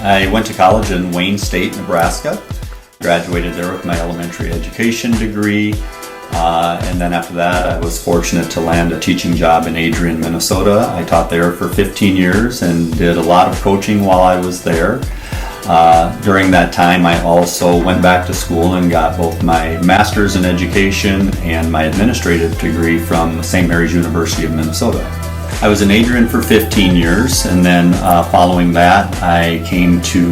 I went to college in Wayne State, Nebraska. Graduated there with my elementary education degree. And then after that, I was fortunate to land a teaching job in Adrian, Minnesota. I taught there for 15 years and did a lot of coaching while I was there. During that time, I also went back to school and got both my master's in education and my administrative degree from St. Mary's University of Minnesota. I was in Adrian for 15 years, and then following that, I came to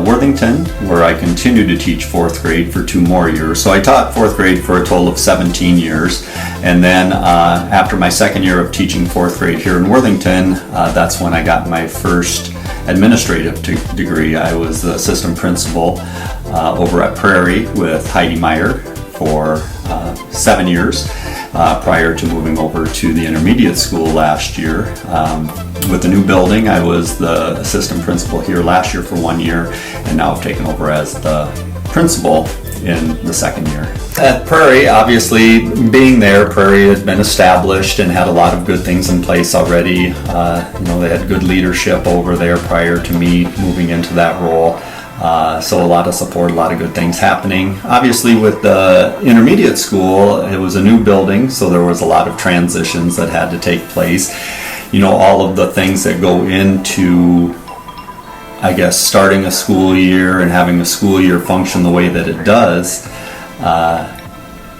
Worthington, where I continued to teach fourth grade for 2 more years. So I taught fourth grade for a total of 17 years. And then after my second year of teaching fourth grade here in Worthington, that's when I got my first administrative degree. I was the assistant principal over at Prairie with Heidi Meyer for 7 years prior to moving over to the intermediate school last year. With the new building, I was the assistant principal here last year for 1 year, and now I've taken over as the principal in the second year. At Prairie, obviously being there, Prairie had been established and had a lot of good things in place already. They had good leadership over there prior to me moving into that role. So a lot of support, a lot of good things happening. Obviously with the intermediate school, it was a new building, so there was a lot of transitions that had to take place. All of the things that go into, I guess, starting a school year and having a school year function the way that it does.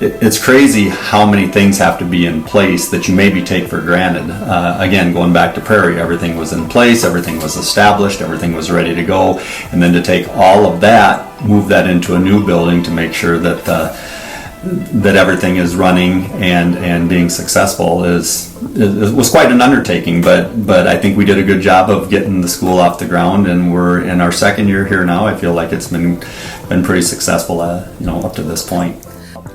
It's crazy how many things have to be in place that you maybe take for granted. Again, going back to Prairie, everything was in place, everything was established, everything was ready to go, and then to take all of that, move that into a new building to make sure that that everything is running and being successful was quite an undertaking. But I think we did a good job of getting the school off the ground, and we're in our second year here now. I feel like it's been pretty successful, up to this point.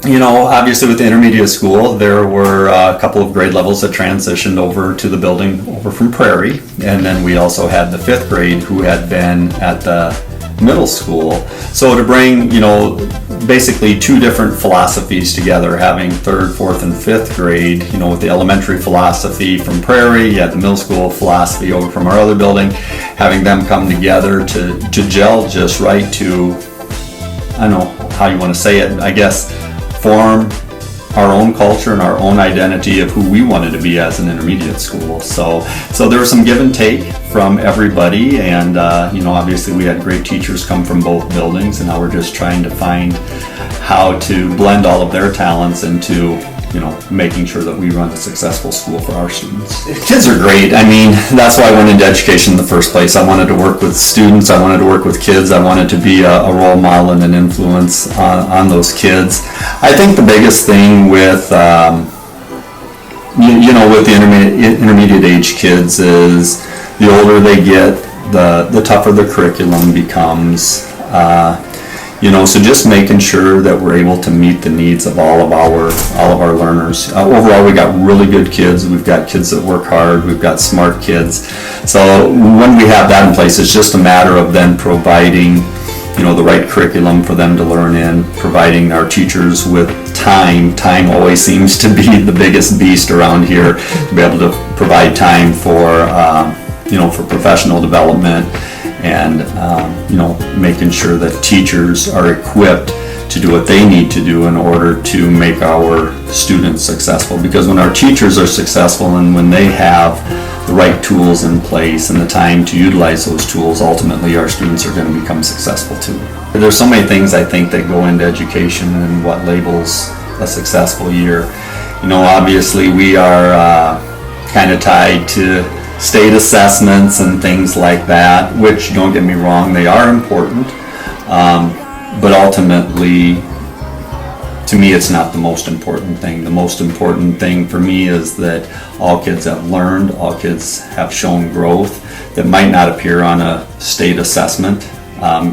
Obviously with the intermediate school, there were a couple of grade levels that transitioned over to the building over from Prairie. And then we also had the 5th grade who had been at the middle school. So to bring, basically 2 different philosophies together, having 3rd, 4th, and 5th grade, with the elementary philosophy from Prairie, you had the middle school philosophy over from our other building, having them come together to gel just right to, I don't know how you want to say it, I guess, form our own culture and our own identity of who we wanted to be as an intermediate school. So there was some give and take from everybody, and obviously we had great teachers come from both buildings, and now we're just trying to find how to blend all of their talents into making sure that we run a successful school for our students. Kids are great. I mean, that's why I went into education in the first place. I wanted to work with students. I wanted to work with kids. I wanted to be a role model and an influence on those kids. I think the biggest thing with with the intermediate age kids is the older they get, the tougher the curriculum becomes. So just making sure that we're able to meet the needs of all of our learners. Overall, we got really good kids. We've got kids that work hard. We've got smart kids. So when we have that in place, it's just a matter of then providing, the right curriculum for them to learn in, providing our teachers with time. Time always seems to be the biggest beast around here, to be able to provide time for, for professional development, and making sure that teachers are equipped to do what they need to do in order to make our students successful. Because when our teachers are successful and when they have the right tools in place and the time to utilize those tools, ultimately our students are going to become successful too. There's so many things I think that go into education and what labels a successful year. Obviously we are kind of tied to state assessments and things like that, which, don't get me wrong, they are important, but ultimately, to me, it's not the most important thing. The most important thing for me is that all kids have learned, all kids have shown growth that might not appear on a state assessment,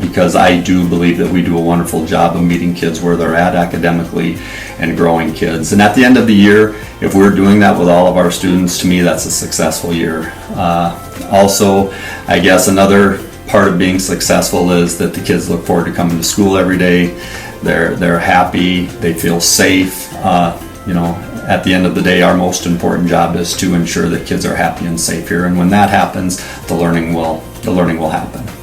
because I do believe that we do a wonderful job of meeting kids where they're at academically and growing kids. And at the end of the year, if we're doing that with all of our students, to me, that's a successful year. Also, I guess another part of being successful is that the kids look forward to coming to school every day. They're happy, they feel safe. At the end of the day, our most important job is to ensure that kids are happy and safe here. And when that happens, the learning will the learning will happen.